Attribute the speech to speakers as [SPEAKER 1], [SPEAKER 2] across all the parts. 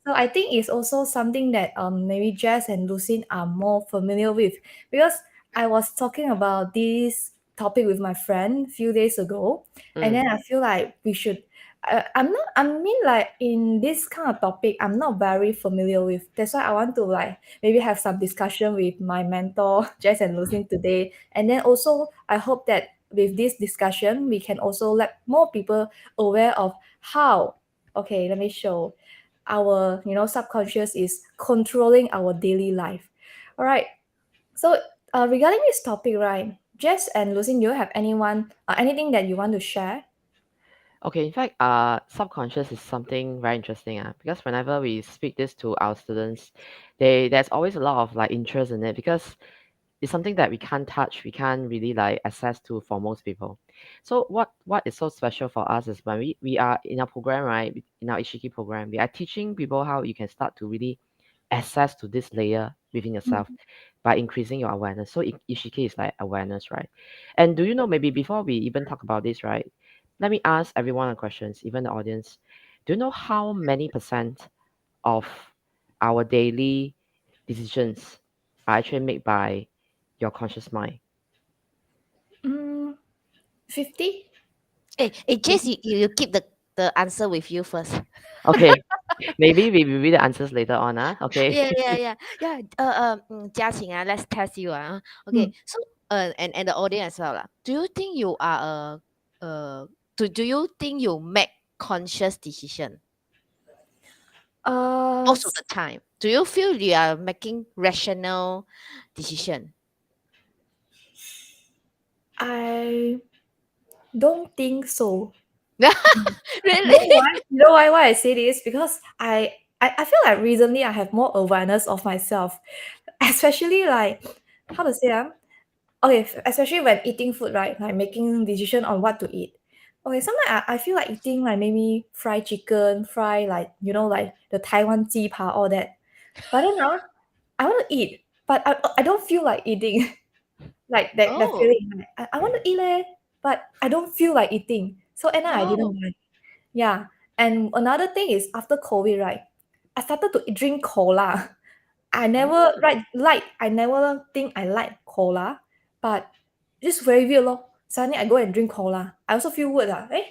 [SPEAKER 1] So I think it's also something that maybe Jess and Lucine are more familiar with, because I was talking about this topic with my friend a few days ago, and
[SPEAKER 2] Mm.
[SPEAKER 1] then I feel like we should. I'm not. I mean, like in this kind of topic, I'm not very familiar with. That's why I want to like maybe have some discussion with my mentor Jess and Lucine today, and then also I hope that with this discussion we can also let more people aware of how. Okay, let me show our subconscious is controlling our daily life. All right, so regarding this topic, right, Jess and Lucy, do you have anything that you want to share?
[SPEAKER 2] Okay, in fact, subconscious is something very interesting, because whenever we speak this to our students, there's always a lot of like interest in it because it's something that we can't touch, we can't really like access to for most people. So what is so special for us is when we are in our program, right? In our Ishiki program, we are teaching people how you can start to really access to this layer within yourself
[SPEAKER 1] Mm.
[SPEAKER 2] by increasing your awareness. So Ishiki is like awareness, right? And do you know, maybe before we even talk about this, right? Let me ask everyone a question, even the audience. Do you know how many percent of our daily decisions are actually made by your conscious mind?
[SPEAKER 1] Mm, 50.
[SPEAKER 3] Jace, you keep the answer with you first.
[SPEAKER 2] Okay, maybe we will read the answers later on. Okay.
[SPEAKER 3] Yeah. Jiaqing, let's test you. Okay,
[SPEAKER 1] Mm.
[SPEAKER 3] so and the audience as well. Do you think you are do you think you make conscious decision
[SPEAKER 1] uh
[SPEAKER 3] most of the time? Do you feel you are making rational decision?
[SPEAKER 1] I don't think so. You
[SPEAKER 3] Really?
[SPEAKER 1] know why? Why I say this? Because I feel like recently I have more awareness of myself, especially like how to say okay, especially when eating food, right? Like making decision on what to eat. Okay, sometimes I feel like eating like maybe fried chicken, fry like like the Taiwan 鸡扒, all that. But then now I want to eat, but I don't feel like eating. Like that
[SPEAKER 3] Oh,
[SPEAKER 1] feeling. Like, I want to eat but I don't feel like eating. So at night I didn't
[SPEAKER 3] oh,
[SPEAKER 1] buy. Yeah. And another thing is after COVID, right? I started to drink cola.
[SPEAKER 3] mm,
[SPEAKER 1] I never think I like cola, but just very weird lor. Suddenly I go and drink cola. I also feel weird why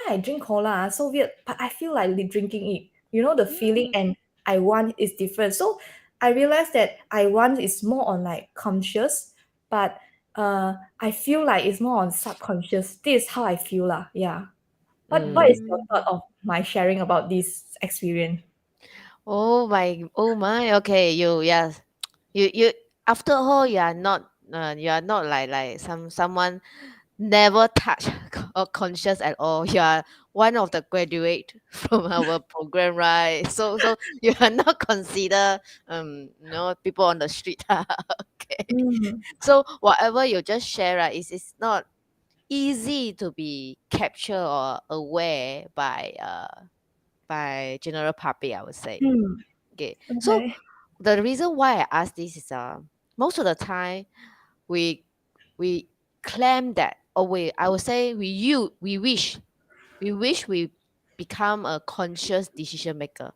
[SPEAKER 1] I drink cola so weird, but I feel like drinking it. The feeling
[SPEAKER 3] mm,
[SPEAKER 1] and I want is different. So I realized that I want is more on like conscious, but I feel like it's more on subconscious. This is how I feel lah. Yeah. What is
[SPEAKER 2] Mm,
[SPEAKER 1] your
[SPEAKER 3] mm.
[SPEAKER 1] thought of my sharing about this experience?
[SPEAKER 3] Oh my. Okay, yes, you. After all, you are not like someone never touch or conscious at all. You are one of the graduate from our program, right? So you are not consider people on the street. Okay.
[SPEAKER 1] Mm,
[SPEAKER 3] So whatever you just share, right, is not easy to be captured or aware by general public, I would say.
[SPEAKER 1] mm,
[SPEAKER 3] Okay. So
[SPEAKER 1] okay.
[SPEAKER 3] the reason why I ask this is most of the time we we claim that, or we I would say we wish we become a conscious decision maker.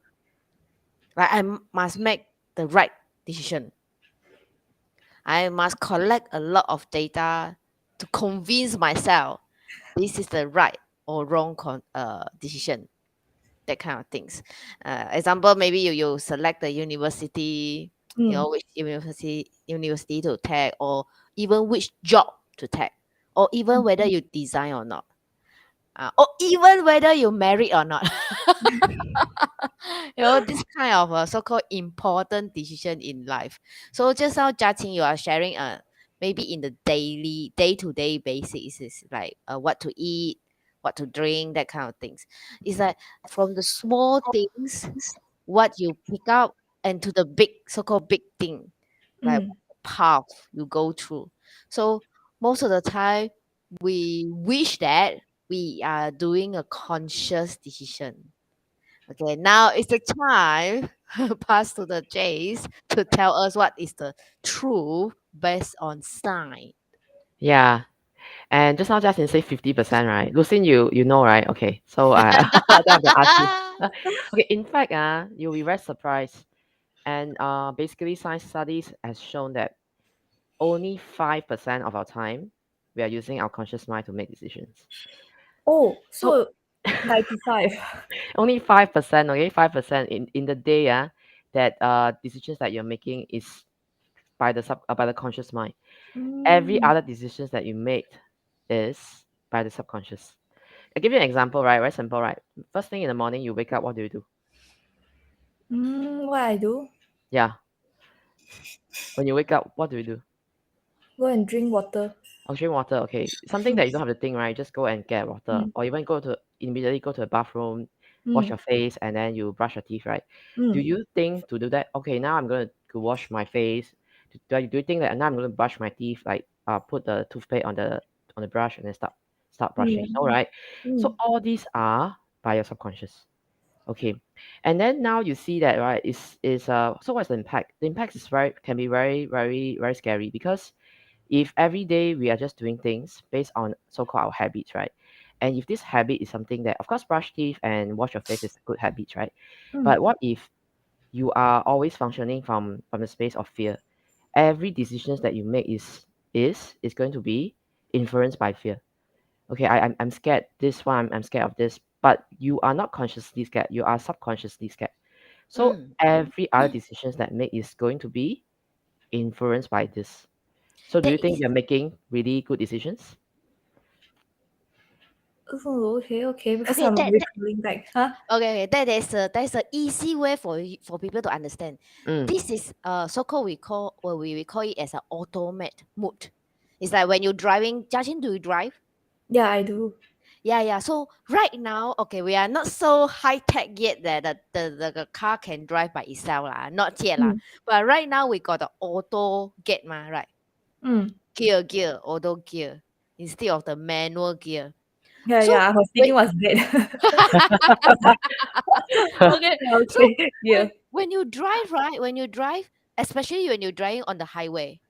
[SPEAKER 3] Like must make the right decision. I must collect a lot of data to convince myself this is the right or wrong decision. That kind of things. Example, maybe you select the university,
[SPEAKER 1] Mm,
[SPEAKER 3] which university to take, or even which job to take, or even whether you design or not, or even whether you married or not. This kind of so-called important decision in life. So just now, Jia, you are sharing maybe in the daily day-to-day basis is like what to eat, what to drink, that kind of things. It's like from the small things what you pick up, and to the big so-called big thing, like
[SPEAKER 1] mm,
[SPEAKER 3] path you go through. So most of the time we wish that we are doing a conscious decision. Okay, now it's the time pass to the Jays to tell us what is the truth based on science.
[SPEAKER 2] yeah. And just now Justin say 50%, right? Lucien, you know, right? Okay. So I don't have to ask you. Okay, in fact, you'll be very surprised. And basically science studies has shown that only 5% of our time we are using our conscious mind to make decisions.
[SPEAKER 1] Oh,
[SPEAKER 2] So
[SPEAKER 1] so 95.
[SPEAKER 2] only 5%, okay, 5% in the day, that decisions that you're making is by the conscious mind. Every
[SPEAKER 1] Mm,
[SPEAKER 2] other decisions that you make is by the subconscious. I'll give you an example, right? Very simple, right? First thing in the morning, you wake up, what do you do?
[SPEAKER 1] what I do?
[SPEAKER 2] Yeah, when you wake up, what do you do?
[SPEAKER 1] Go and drink water.
[SPEAKER 2] I'll drink water, okay. Something
[SPEAKER 1] Mm,
[SPEAKER 2] that you don't have to think, right? Just go and get water.
[SPEAKER 1] mm,
[SPEAKER 2] Or even immediately go to the bathroom, wash
[SPEAKER 1] mm,
[SPEAKER 2] your face, and then you brush your teeth, right? Do
[SPEAKER 1] mm.
[SPEAKER 2] you think to do that? Okay, now I'm going to wash my face. Do you think that now I'm going to brush my teeth, like put the toothpaste on the brush and then start brushing? No,
[SPEAKER 1] Mm,
[SPEAKER 2] right? So
[SPEAKER 1] mm.
[SPEAKER 2] all these are by your subconscious. Okay. And then now you see that, right, is so what's the impact? The impact is very can be very, very, very scary because if every day we are just doing things based on so-called our habits, right? And if this habit is something that, of course, brush teeth and wash your face is good habits, right?
[SPEAKER 1] Mm,
[SPEAKER 2] But what if you are always functioning from the space of fear? Every decisions that you make is going to be influenced by fear. Okay, I'm scared this one, I'm scared of this, but you are not consciously scared, you are subconsciously scared. So
[SPEAKER 3] Mm.
[SPEAKER 2] every other decisions that make is going to be influenced by this. So do
[SPEAKER 3] That
[SPEAKER 2] you think
[SPEAKER 3] is
[SPEAKER 2] you're making really good decisions?
[SPEAKER 1] oh, okay, okay. Because
[SPEAKER 3] okay.
[SPEAKER 1] I'm
[SPEAKER 3] That
[SPEAKER 1] recalling back. Huh?
[SPEAKER 3] okay. That is a easy way for people to understand.
[SPEAKER 2] Mm,
[SPEAKER 3] This is so-called we call it as an automate mode. It's like when you're driving. Judging, do you drive?
[SPEAKER 1] Yeah, I do.
[SPEAKER 3] Yeah, yeah. So right now, okay, we are not so high tech yet that the car can drive by itself lah. Not yet lah.
[SPEAKER 1] Mm,
[SPEAKER 3] But right now we got the auto gate ma, right?
[SPEAKER 1] mm.
[SPEAKER 3] Gear, auto gear instead of the manual gear.
[SPEAKER 1] Yeah,
[SPEAKER 3] So
[SPEAKER 1] yeah. I was
[SPEAKER 3] when
[SPEAKER 1] thinking what's that?
[SPEAKER 3] okay, so
[SPEAKER 1] Okay. Yeah.
[SPEAKER 3] when you drive, right? When you drive, especially when you're driving on the highway,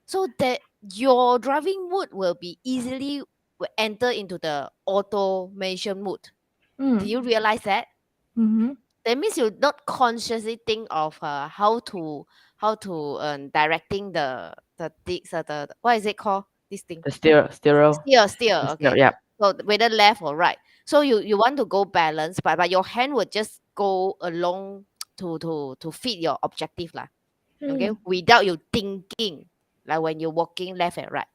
[SPEAKER 3] so that your driving mode will be easily will enter into the automation mode. Do
[SPEAKER 1] Mm.
[SPEAKER 3] you realize that?
[SPEAKER 1] Mm-hmm.
[SPEAKER 3] That means you not consciously think of how to directing the what is it called, this thing?
[SPEAKER 2] the stereo,
[SPEAKER 3] Steer,
[SPEAKER 2] the stereo,
[SPEAKER 3] okay.
[SPEAKER 2] yeah.
[SPEAKER 3] So whether left or right. So you want to go balance, but your hand will just go along to fit your objective lah. Okay,
[SPEAKER 1] Mm.
[SPEAKER 3] without you thinking, like when you're walking left and right.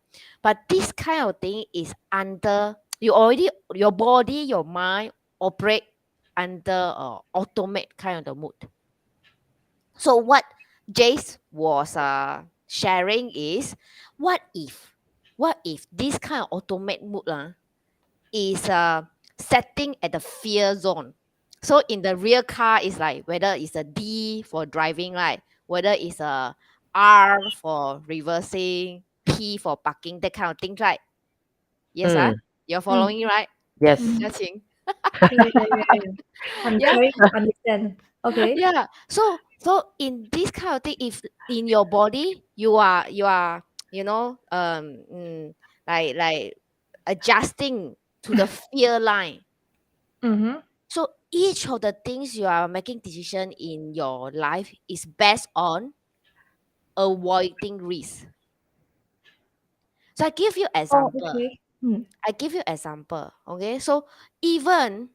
[SPEAKER 3] But this kind of thing is under you already, your body, your mind operate under automate kind of the mood. So what Jace was sharing is, what if this kind of automate mood is setting at the fear zone. So in the rear car is like whether it's a D for driving, right? Whether it's a R for reversing, P for parking, that kind of things, right? Yes,
[SPEAKER 2] Mm,
[SPEAKER 3] you're
[SPEAKER 1] Mm.
[SPEAKER 3] following, right?
[SPEAKER 2] yes.
[SPEAKER 1] Mm.
[SPEAKER 3] Jia Qing.
[SPEAKER 1] Yeah, yeah, yeah, yeah. I'm
[SPEAKER 3] Yeah,
[SPEAKER 1] trying to understand. Okay.
[SPEAKER 3] yeah. So in this kind of thing, if in your body you are like adjusting to the fear line.
[SPEAKER 1] Mm-hmm.
[SPEAKER 3] So each of the things you are making decision in your life is based on avoiding risk. So I give you
[SPEAKER 1] Oh,
[SPEAKER 3] example.
[SPEAKER 1] okay. Mm.
[SPEAKER 3] I give you example. Okay. So even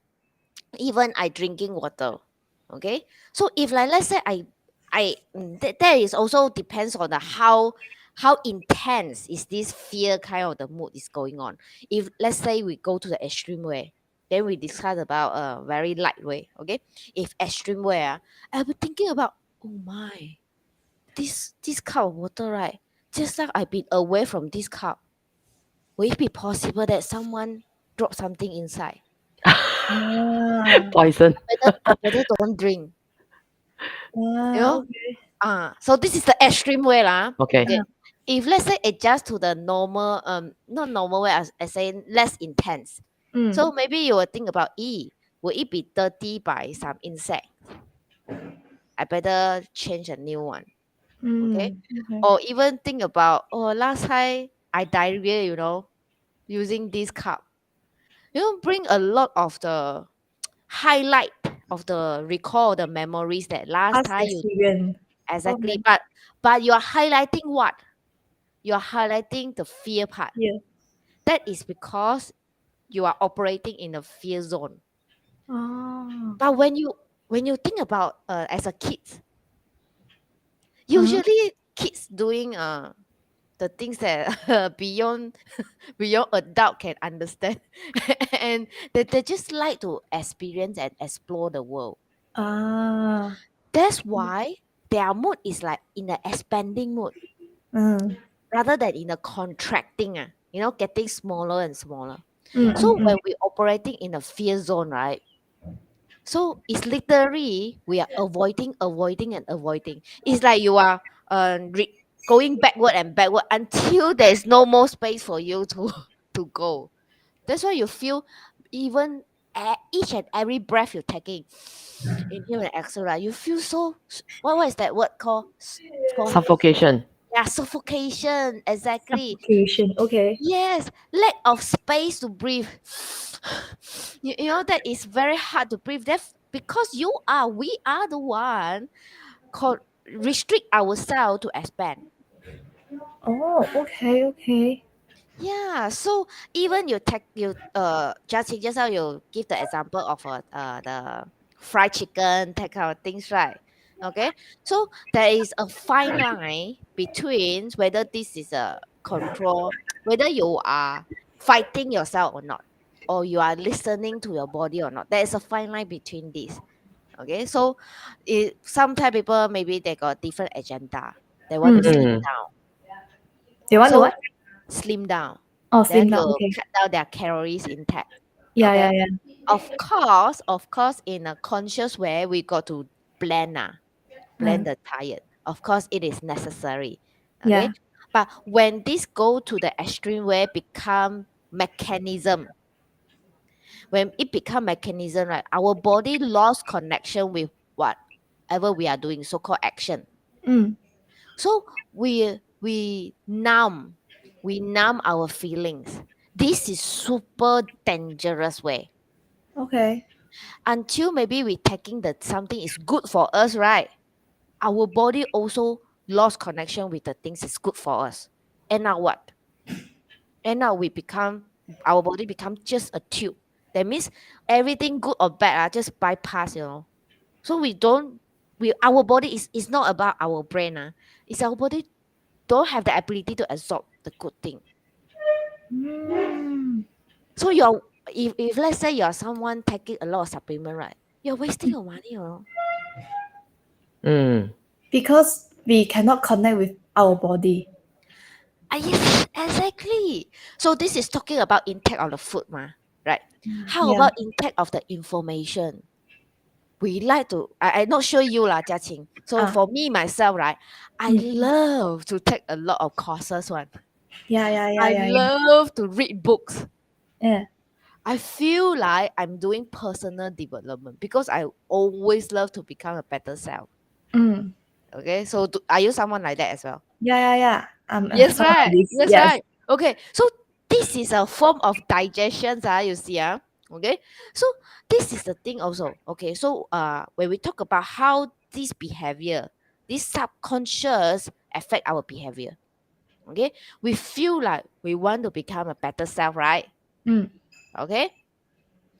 [SPEAKER 3] I drinking water. Okay. So if like let's say that is also depends on the how intense is this fear kind of the mood is going on. If let's say we go to the extreme way, then we discuss about a very light way. Okay. If extreme way, I'll be thinking about, oh my, this cup of water, right? Just like I've been away from this cup, will it be possible that someone drop something inside?
[SPEAKER 1] Ah,
[SPEAKER 2] Poison.
[SPEAKER 3] I better don't drink. You
[SPEAKER 1] ah,
[SPEAKER 3] know?
[SPEAKER 1] okay.
[SPEAKER 3] So this is the extreme way lah.
[SPEAKER 2] Okay.
[SPEAKER 3] Okay.
[SPEAKER 1] Ah,
[SPEAKER 3] If let's say adjust to the normal, not normal way, as I say less intense.
[SPEAKER 1] mm,
[SPEAKER 3] So maybe you will think about, will it be dirty by some insect? I better change a new one. Okay.
[SPEAKER 1] mm. Okay.
[SPEAKER 3] Or even think about, oh, last time I diarrhea, using this cup. Bring a lot of the highlight of the recall the memories that last
[SPEAKER 1] Past
[SPEAKER 3] time you
[SPEAKER 1] experience. Oh
[SPEAKER 3] exactly.
[SPEAKER 1] my,
[SPEAKER 3] But you are highlighting what? You are highlighting the fear part.
[SPEAKER 1] yeah.
[SPEAKER 3] That is because you are operating in a fear zone.
[SPEAKER 1] Oh.
[SPEAKER 3] But when you think about as a kid,
[SPEAKER 1] Uh-huh.
[SPEAKER 3] usually kids doing the things that beyond adult can understand, and they just like to experience and explore the world.
[SPEAKER 1] Ah.
[SPEAKER 3] That's why their mood is like in the expanding mode
[SPEAKER 1] Mm.
[SPEAKER 3] rather than in a contracting, getting smaller and smaller.
[SPEAKER 1] Mm,
[SPEAKER 3] So
[SPEAKER 1] mm,
[SPEAKER 3] when we operating in a fear zone, right? So it's literally we are avoiding, avoiding, and avoiding. It's like you are going backward and backward until there is no more space for you to to go. That's why you feel even each and every breath you're taking, inhale and exhale, right? You feel so what is that word called? It's called
[SPEAKER 2] Suffocation.
[SPEAKER 3] yeah, suffocation. Exactly.
[SPEAKER 1] suffocation. Okay.
[SPEAKER 3] Yes, lack of space to breathe. That is very hard to breathe. That's because we are the one restrict ourselves to expand.
[SPEAKER 1] Oh, okay, okay.
[SPEAKER 3] Yeah, so even you take you just now you give the example of the fried chicken, that kind of things, right? Okay, so there is a fine line between whether this is a control, whether you are fighting yourself or not, or you are listening to your body or not. There is a fine line between this. Okay, so sometimes people maybe they got different agenda. They want to
[SPEAKER 1] Mm.
[SPEAKER 3] slim
[SPEAKER 2] Mm.
[SPEAKER 3] down,
[SPEAKER 1] They want to
[SPEAKER 3] so
[SPEAKER 1] what?
[SPEAKER 3] slim down.
[SPEAKER 1] Oh,
[SPEAKER 3] Then
[SPEAKER 1] slim down.
[SPEAKER 3] you
[SPEAKER 1] Okay.
[SPEAKER 3] cut down their calories intake.
[SPEAKER 1] Yeah,
[SPEAKER 3] Okay.
[SPEAKER 1] yeah, yeah.
[SPEAKER 3] Of course, in a conscious way, we got to blend blend
[SPEAKER 1] Mm.
[SPEAKER 3] the diet. Of course, it is necessary. Okay.
[SPEAKER 1] Yeah.
[SPEAKER 3] But when this go to the extreme way, become mechanism. When it become mechanism, right, our body lost connection with whatever we are doing, so-called action.
[SPEAKER 1] Mm.
[SPEAKER 3] So we numb our feelings. This is super dangerous way.
[SPEAKER 1] Okay.
[SPEAKER 3] Until maybe we taking that something is good for us, right? Our body also lost connection with the things is good for us. And now what? And now our body become just a tube. That means everything good or bad, just bypass. So our body is not about our brain. It's our body don't have the ability to absorb the good thing.
[SPEAKER 1] Mm.
[SPEAKER 3] So if let's say you're someone taking a lot of supplement, right? You're wasting your money.
[SPEAKER 2] Mm.
[SPEAKER 1] Because we cannot connect with our body.
[SPEAKER 3] Yes, exactly. So this is talking about intake of the food, right? How
[SPEAKER 1] Yeah.
[SPEAKER 3] about intake of the information? We like to. I'm not sure you lah, Jia Qing. So
[SPEAKER 1] Ah.
[SPEAKER 3] for me myself, right, I
[SPEAKER 1] Mm.
[SPEAKER 3] love to take a lot of courses.
[SPEAKER 1] Yeah, yeah, yeah,
[SPEAKER 3] I
[SPEAKER 1] yeah, yeah.
[SPEAKER 3] love to read books.
[SPEAKER 1] Yeah.
[SPEAKER 3] I feel like I'm doing personal development because I always love to become a better self.
[SPEAKER 1] Mm.
[SPEAKER 3] Okay, so are you someone like that as well?
[SPEAKER 1] Yeah, yeah, yeah.
[SPEAKER 3] Yes,
[SPEAKER 1] Someone like
[SPEAKER 3] right.
[SPEAKER 1] this.
[SPEAKER 3] Yes,
[SPEAKER 1] Yes.
[SPEAKER 3] right. Okay, so this is a form of digestion, you see, okay. So this is the thing also. Okay, so when we talk about how this behavior, this subconscious affect our behavior, okay, we feel like we want to become a better self, right?
[SPEAKER 1] Mm.
[SPEAKER 3] Okay,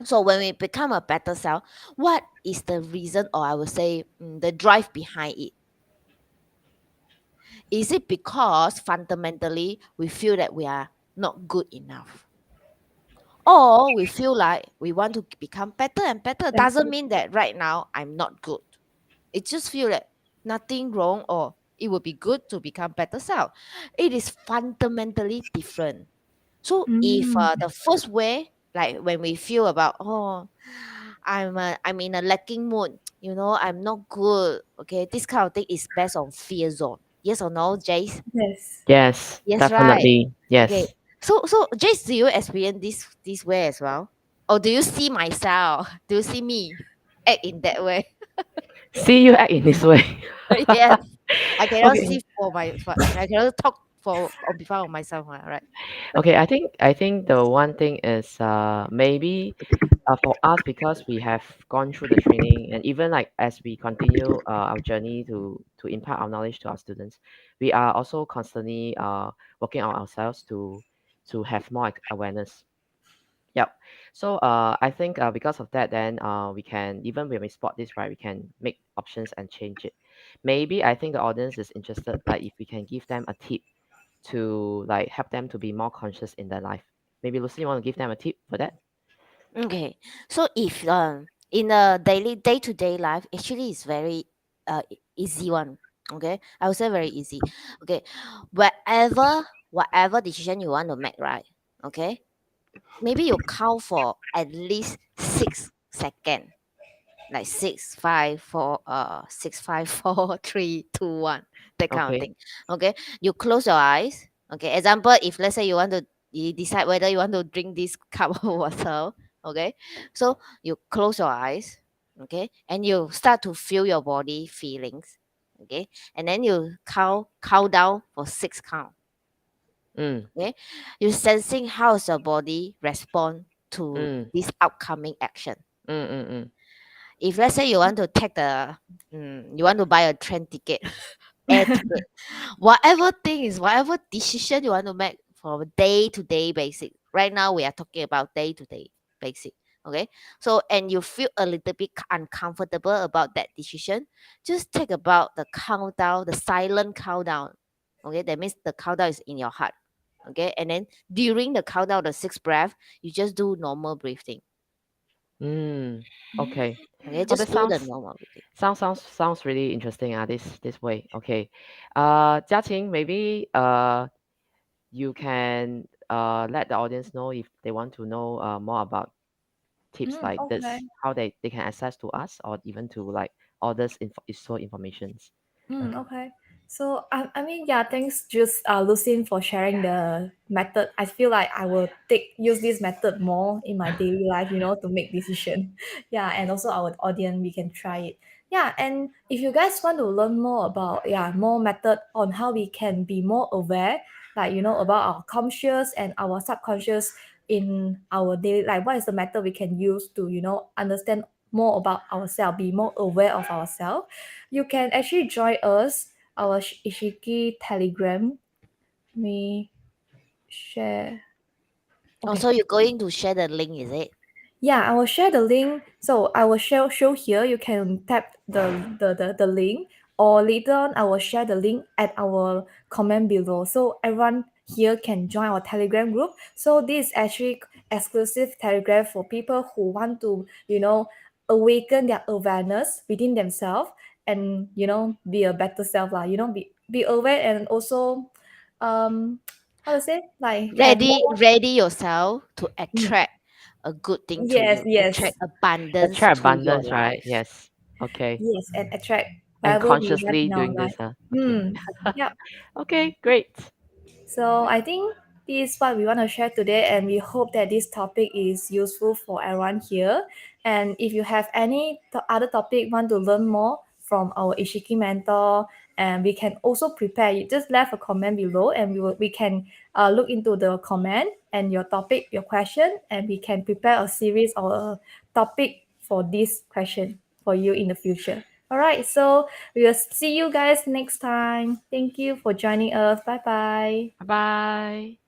[SPEAKER 3] so when we become a better self, what is the reason, or I would say the drive behind it? Is it because fundamentally we feel that we are not good enough? Or we feel like we want to become better and better? Doesn't
[SPEAKER 1] Better.
[SPEAKER 3] mean that right now I'm not good. It just feel that nothing wrong, or it would be good to become better self. It is fundamentally different. So if
[SPEAKER 1] Mm.
[SPEAKER 3] the first way, like when we feel about, I'm in a lacking mood, I'm not good. Okay, this kind of thing is based on fear zone. Yes or no, Jace?
[SPEAKER 1] Yes.
[SPEAKER 2] Yes,
[SPEAKER 3] Yes, right.
[SPEAKER 2] definitely.
[SPEAKER 3] Okay.
[SPEAKER 2] Yes.
[SPEAKER 3] So Jace, do you experience this way as well? Or do you see myself? Do you see me act in that way?
[SPEAKER 2] See you act in this way.
[SPEAKER 3] Yes. I cannot
[SPEAKER 2] Okay.
[SPEAKER 3] see I cannot talk for on behalf of myself, right?
[SPEAKER 2] Okay, I think the one thing is maybe for us, because we have gone through the training, and even like as we continue our journey to impart our knowledge to our students, we are also constantly working on ourselves to have more awareness. Yep. So I think because of that, then we can, even when we spot this, right, we can make options and change it. Maybe I think the audience is interested, like if we can give them a tip to like help them to be more conscious in their life. Maybe Lucy, you want to give them a tip for that?
[SPEAKER 3] Okay. So if in a daily day to day life, actually it's very easy one. Okay. I would say very easy. Okay. Whatever decision you want to make, right? Okay. Maybe you count for at least 6 seconds, like 6, 5, 4, 3, 2, 1, that kind of
[SPEAKER 2] Okay.
[SPEAKER 3] thing. Okay, you close your eyes. Okay, example, if let's say you decide whether you want to drink this cup of water. Okay, so you close your eyes. Okay, and you start to feel your body feelings. Okay, and then you count down for 6 count.
[SPEAKER 2] Mm,
[SPEAKER 3] Okay, you sensing how's your body respond to
[SPEAKER 2] mm,
[SPEAKER 3] this upcoming action.
[SPEAKER 2] mm, mm, mm.
[SPEAKER 3] If let's say you want to take you want to buy a train ticket, air ticket, whatever decision you want to make for day to day basic. Right now we are talking about day to day basic. Okay, so and you feel a little bit uncomfortable about that decision, just take about the countdown, the silent countdown. Okay, that means the countdown is in your heart. Okay, and then during the countdown, the sixth breath, you just do normal breathing.
[SPEAKER 2] Mm. Okay.
[SPEAKER 3] Okay,
[SPEAKER 2] Oh, that
[SPEAKER 3] just do the
[SPEAKER 2] sounds
[SPEAKER 3] normal breathing.
[SPEAKER 2] sounds really interesting. This way. Okay. Jiaqing, maybe you can let the audience know if they want to know more about tips like
[SPEAKER 1] Okay.
[SPEAKER 2] this, how they can access to us, or even to like others useful informations.
[SPEAKER 1] Okay. So I mean, yeah, thanks just Lucien for sharing the method. I feel like I will use this method more in my daily life, to make decision. Yeah, and also our audience, we can try it. Yeah, and if you guys want to learn more about more method on how we can be more aware, like about our conscious and our subconscious in our daily life, what is the method we can use to understand more about ourselves, be more aware of ourselves, you can actually join us, our Ishiki Telegram. Me share. Okay.
[SPEAKER 3] Also, you're going to share the link, is it?
[SPEAKER 1] Yeah, I will share the link. So I will show here. You can tap the link, or later on I will share the link at our comment below. So everyone here can join our Telegram group. So this is actually exclusive Telegram for people who want to, awaken their awareness within themselves and be a better self lah. Be aware and also how to say, like have more.
[SPEAKER 3] Ready yourself to
[SPEAKER 1] Mm,
[SPEAKER 3] attract a good thing to
[SPEAKER 1] yes,
[SPEAKER 3] you,
[SPEAKER 1] yes.
[SPEAKER 3] attract abundance
[SPEAKER 2] Attract
[SPEAKER 3] to your
[SPEAKER 2] abundance, right?
[SPEAKER 3] life.
[SPEAKER 2] Yes. Okay.
[SPEAKER 1] Yes, and attract
[SPEAKER 2] And
[SPEAKER 1] whatever we have
[SPEAKER 2] consciously
[SPEAKER 1] in our
[SPEAKER 2] doing
[SPEAKER 1] life.
[SPEAKER 2] this, huh? Okay.
[SPEAKER 1] Hmm. Yep.
[SPEAKER 2] Okay, great.
[SPEAKER 1] So I think this is what we want to share today, and we hope that this topic is useful for everyone here. And if you have any other topic want to learn more from our Ishiki mentor, and we can also prepare. You just left a comment below, and we can look into the comment and your topic, your question, and we can prepare a series or a topic for this question for you in the future. All right, so we will see you guys next time. Thank you for joining us. Bye bye.
[SPEAKER 2] Bye bye.